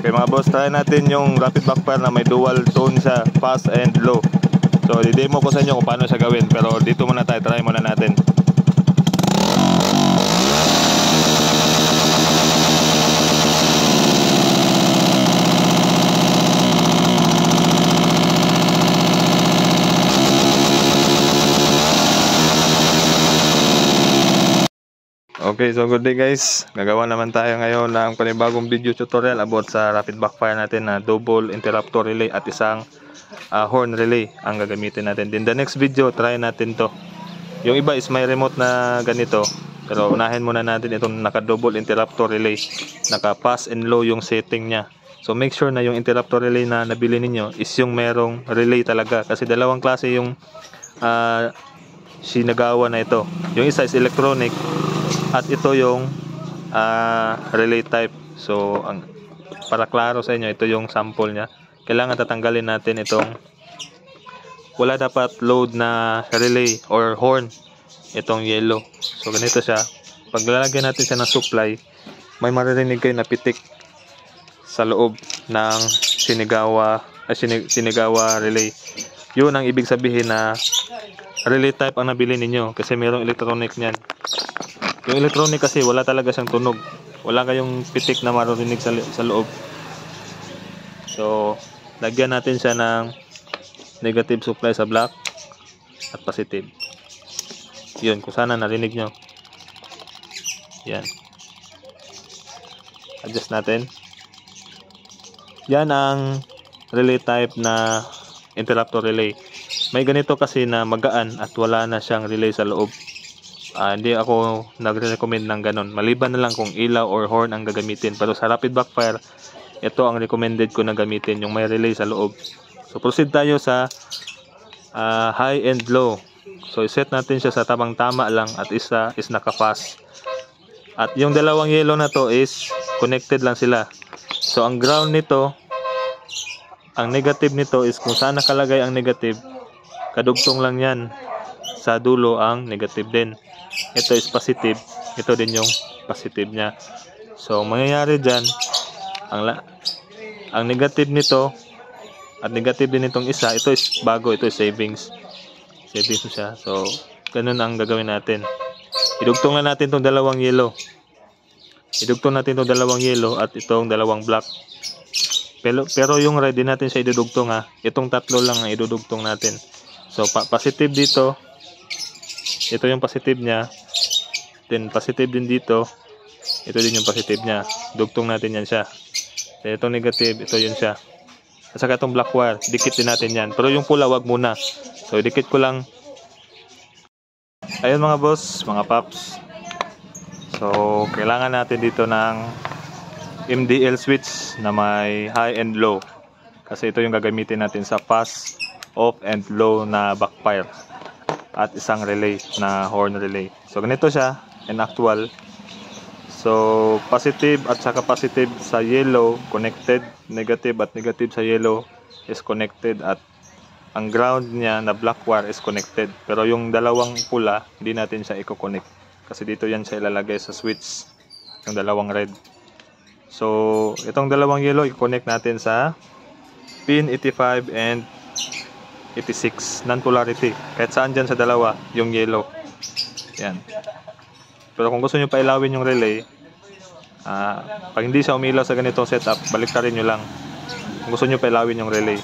Okay mga boss, try natin yung rapid backfire na may dual tone siya, fast and low. So i-demo ko sa inyo kung paano siya gawin, pero dito muna tayo, try muna natin. Okay, so good day guys. Gagawa naman tayo ngayon ng panibagong video tutorial about sa rapid backfire natin na double interrupter relay at isang horn relay ang gagamitin natin. Then the next video, try natin to. Yung iba is may remote na ganito, pero unahin muna natin itong naka double interrupter relay. Naka fast and low yung setting niya. So make sure na yung interrupter relay na nabili ninyo is yung merong relay talaga, kasi dalawang klase yung Shinagawa na ito. Yung isa is electronic at ito yung relay type. So para klaro sa inyo, ito yung sample nya. Kailangan tatanggalin natin itong wala dapat load na relay or horn, itong yellow. So ganito siya. Pag lalagyan natin siya ng supply, may maririnig kayo na pitik sa loob ng Shinagawa relay. Yun ang ibig sabihin na relay type ang nabili ninyo, kasi mayroong electronic niyan. Yung electronic kasi wala talaga siyang tunog, wala kayong pitik na maririnig sa loob. So lagyan natin siya ng negative supply sa black at positive. Yun, kung sana narinig nyo. Yan, adjust natin. Yan ang relay type na interrupter relay. May ganito kasi na magaan at wala na siyang relay sa loob. Hindi ako nagre-recommend ng ganun, maliban na lang kung ilaw or horn ang gagamitin. Pero sa rapid backfire, ito ang recommended ko na gamitin, yung may relay sa loob. So proceed tayo sa high and low. So iset natin siya sa tamang tama lang, at isa is naka-fast. At yung dalawang yellow na to is connected lang sila. So ang ground nito, ang negative nito is kung saan nakalagay ang negative, kadugtong lang yan sa dulo ang negative din. Ito is positive, ito din yung positive nya. So mangyayari dyan, ang negative nito at negative din itong isa, ito is bago, ito is savings siya. So ganun ang gagawin natin. Idugtong lang natin itong dalawang yellow, at itong dalawang black. Pero yung red din natin siya idudugtong ha. Itong tatlo lang ang idudugtong natin. So positive dito, ito yung positive nya, then positive din dito, ito din yung positive nya. Dugtong natin yan siya. Then itong negative, ito yun siya. At saka itong black wire, dikit din natin yan. Pero yung pula wag muna. So dikit ko lang. Ayun mga boss, mga paps. So kailangan natin dito ng MDL switch na may high and low, kasi ito yung gagamitin natin sa fast, off and low na backfire, at isang relay na horn relay. So ganito siya in actual. So positive at saka positive sa yellow connected, negative at negative sa yellow is connected, at ang ground niya na black wire is connected. Pero yung dalawang pula, hindi natin siya i-connect kasi dito yan siya ilalagay sa switch, yung dalawang red. So itong dalawang yellow i-connect natin sa pin 85 and 86 non-polarity, kahit saan dyan sa dalawa yung yellow. Yan. Pero kung gusto nyo pailawin yung relay, pag hindi siya umilaw sa ganitong setup, baliktarin nyo lang. Kung gusto nyo pailawin yung relay,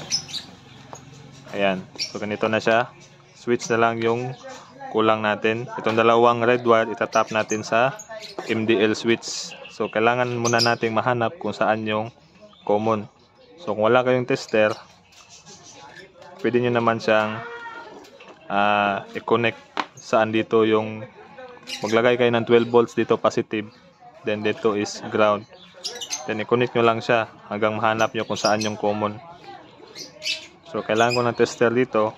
ayan. So ganito na siya. Switch na lang yung kulang natin. Itong dalawang red wire itatap natin sa MDL switch. So kailangan muna nating mahanap kung saan yung common. So kung wala kayong tester, pwede nyo naman siyang i-connect saan dito yung maglagay kayo ng 12 volts dito positive, then dito is ground, then i-connect nyo lang siya hanggang mahanap nyo kung saan yung common. So kailangan ko ng tester dito.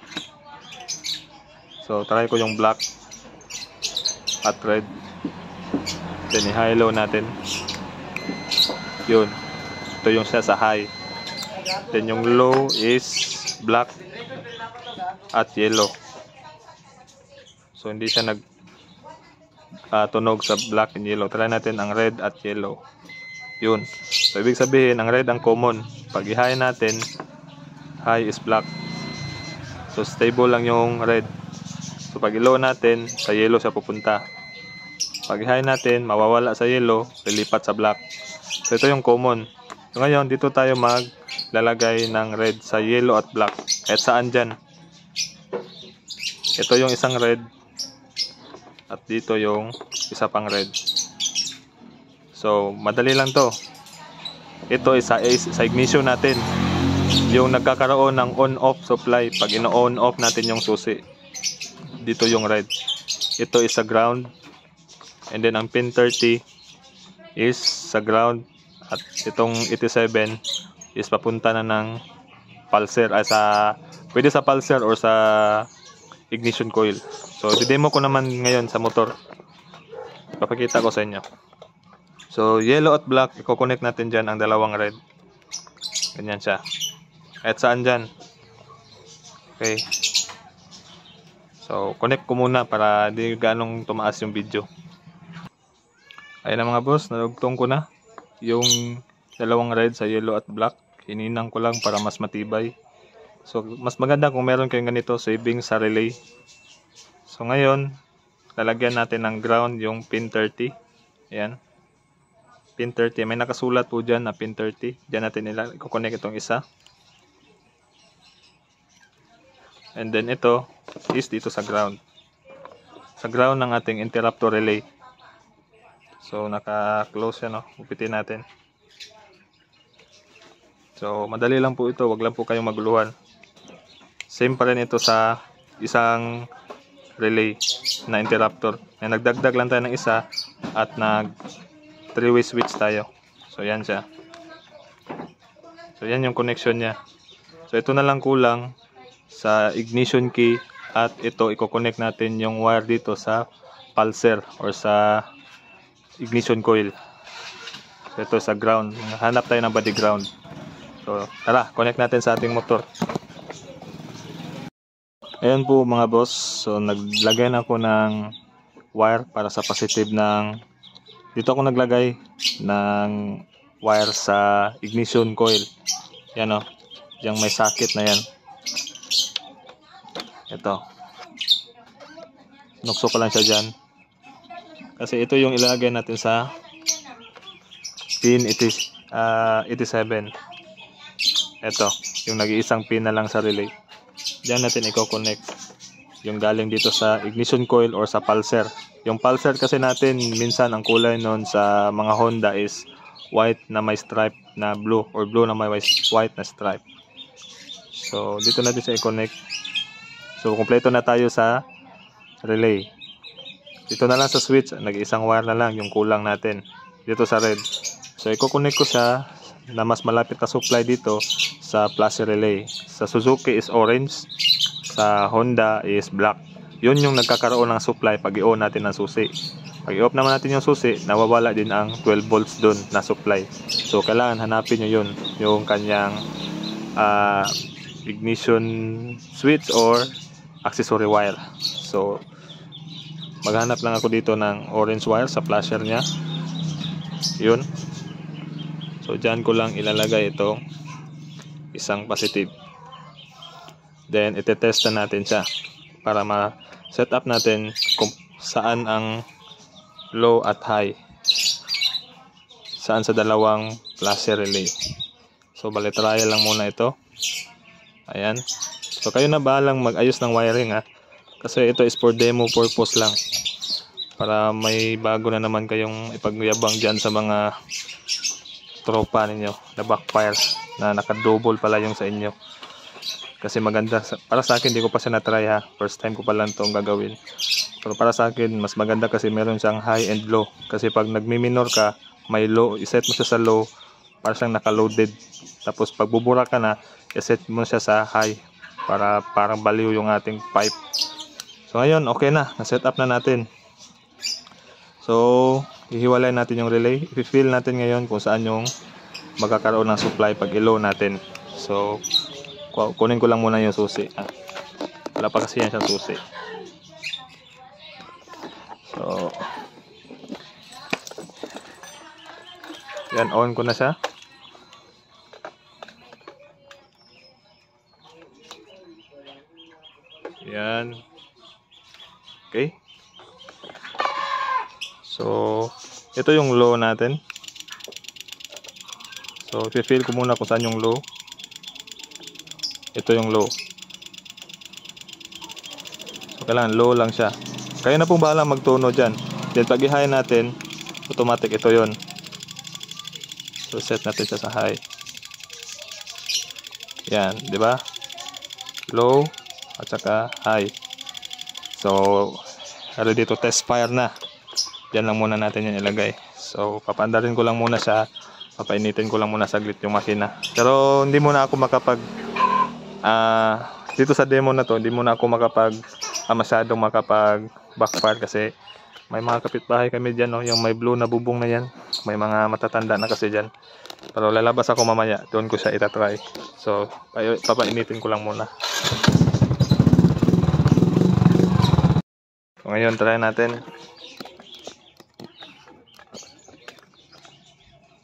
So try ko yung black at red, then i-high low natin. Yun, ito yung siya sa high, then yung low is black at yellow. So hindi siya tunog sa black and yellow. Try natin ang red at yellow. Yun. So, ibig sabihin, ang red ang common. Pag i-high natin, high is black. So, stable lang yung red. So, pag i-low natin, sa yellow siya pupunta. Pag i-high natin, mawawala sa yellow, lilipat sa black. So, ito yung common. So, ngayon, dito tayo maglalagay ng red sa yellow at black. Kahit saan dyan. Ito yung isang red. At dito yung isa pang red. So, madali lang to. Ito is sa ignition natin. Yung nagkakaroon ng on-off supply. Pag ino-on-off natin yung susi. Dito yung red. Ito is sa ground. And then, ang pin 30 is sa ground. At itong 87 is papunta na ng pulser. Pwede sa pulser or sa ignition coil. So, didemo ko naman ngayon sa motor. Papakita ko sa inyo. So, yellow at black, i-connect natin dyan ang dalawang red. Ganyan siya. Kahit saan dyan. Okay. So, connect ko muna para di ganong tumaas yung video. Ayun na mga boss, nalugtong ko na yung dalawang red sa yellow at black. Hininang ko lang para mas matibay. So, mas maganda kung meron kayong ganito, saving sa relay. So, ngayon, lalagyan natin ng ground yung pin 30. Ayan. Pin 30. May nakasulat po dyan na pin 30. Diyan natin i-connect itong isa. And then ito is dito sa ground. Sa ground ng ating interrupter relay. So, naka-close yan. Upitin natin. So, madali lang po ito. Wag lang po kayong maguluhan. Same pa rin ito sa isang relay na interrupter. Nagdagdag lang tayo ng isa at nag 3-way switch tayo. So, yan siya. So, yan yung connection niya. So, ito na lang kulang sa ignition key at ito, i-connect natin yung wire dito sa pulser or sa ignition coil. So, ito sa ground. Hanap tayo ng body ground. So, tara, connect natin sa ating motor. Ayan po mga boss. So, naglagay na ako ng wire para sa positive ng dito ako naglagay ng wire sa ignition coil. Yan o. Yung may socket na yan. Ito. Nukso ko lang siya dyan. Kasi ito yung ilagay natin sa pin 87. Ito. Yung nag-iisang pin na lang sa relay. Diyan natin i-connect. Yung galing dito sa ignition coil or sa pulser. Yung pulser kasi natin, minsan ang kulay nun sa mga Honda is white na may stripe na blue or blue na may white na stripe. So, dito natin siya i-connect. So, kompleto na tayo sa relay. Dito na lang sa switch, nag-isang wire na lang yung kulang natin. Dito sa red. So, i-connect ko siya na mas malapit na supply dito sa plus relay. Sa Suzuki is orange. Sa Honda is black. Yun yung nagkakaroon ng supply pag i-on natin ng susi. Pag i-off naman natin yung susi, nawawala din ang 12 volts dun na supply. So, kailangan hanapin nyo yun. Yung kanyang ignition switch or accessory wire. So, maghanap lang ako dito ng orange wire sa flasher nya. Yun. So, dyan ko lang ilalagay ito. Isang positive. Then, itetest na natin siya para ma-set up natin kung saan ang low at high. Saan sa dalawang flasher relay. So, bali trial lang muna ito. Ayan. So, kayo na bahalang mag-ayos ng wiring ha. Kasi ito is for demo purpose lang. Para may bago na naman kayong ipagyabang dyan sa mga tropa ninyo na backfire na naka-double pala yung sa inyo. Kasi maganda, para sa akin, di ko pa siya na-try ha. First time ko pa lang itong gagawin. Pero para sa akin, mas maganda kasi meron siyang high and low. Kasi pag nagmi-minor ka, may low, iset mo siya sa low, para siyang naka-loaded. Tapos pag bubura ka na, iset mo siya sa high, para parang baliw yung ating pipe. So ngayon, okay na. Na-set up na natin. So, hihiwalay natin yung relay. I-fill natin ngayon kung saan yung magkakaroon ng supply pag i-low natin. So, kunin ko lang muna yung susi. Wala pa kasi yan siyang susi. So, Yan, on ko na siya. Yan. Okay. So, ito yung low natin. So, i-feel ko muna kung saan yung low. Ito yung low. So, kailangan low lang siya. Kaya na pong bahala magtono dyan. Then, pag i-high natin, automatic ito yon. So, set natin siya sa high. Yan, di ba? Low at saka high. So, ready to test fire na. Diyan lang muna natin yan ilagay. So, papandarin ko lang muna siya. Papainitin ko lang muna saglit yung makina. Pero, hindi muna ako makapag dito sa demo na to, hindi muna ako masyadong makapag backfire kasi may mga kapitbahay kami dyan, no? Yung may blue na bubong na yan. May mga matatanda na kasi dyan. Pero lalabas ako mamaya. Doon ko siya itatry. So, papainitin ko lang muna. So, ngayon, try natin.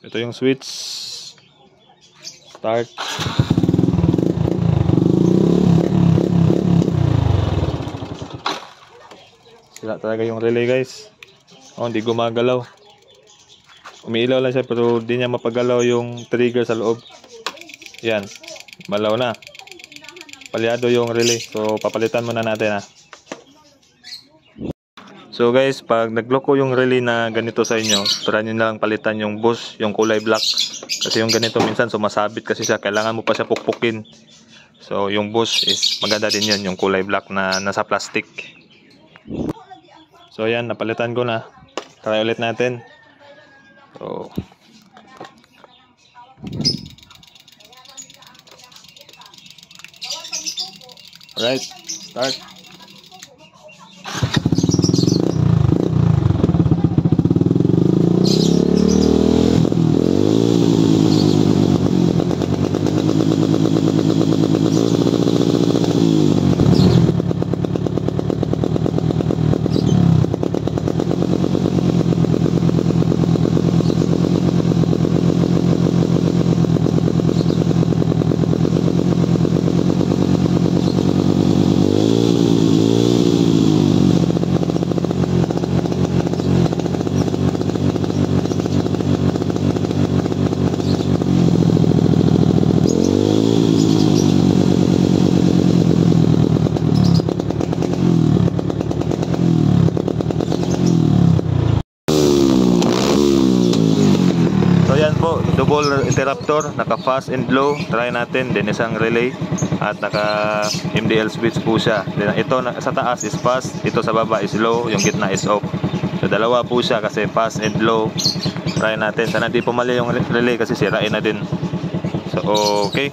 Ito yung switch. Start. Sila talaga yung relay, guys. Oh, hindi gumagalaw. Umiilaw lang siya pero hindi niya mapagalaw yung trigger sa loob. Yan. Malaw na. Palyado yung relay. So, papalitan muna natin, ha. So guys, pag nagloko yung relay na ganito sa inyo, try nyo na lang palitan yung bush, yung kulay black. Kasi yung ganito minsan sumasabit kasi siya, kailangan mo pa siya pukpukin. So yung bush is maganda din yun, yung kulay black na nasa plastic. So yan, napalitan ko na. Try ulit natin. So alright, start. Double interruptor, naka fast and low, try natin, then isang relay at naka MDL switch po siya. Then ito sa taas is fast, ito sa baba is low, yung gitna is off. So dalawa po siya kasi fast and low. Try natin, sana di pumali yung relay kasi sirain na din. So okay.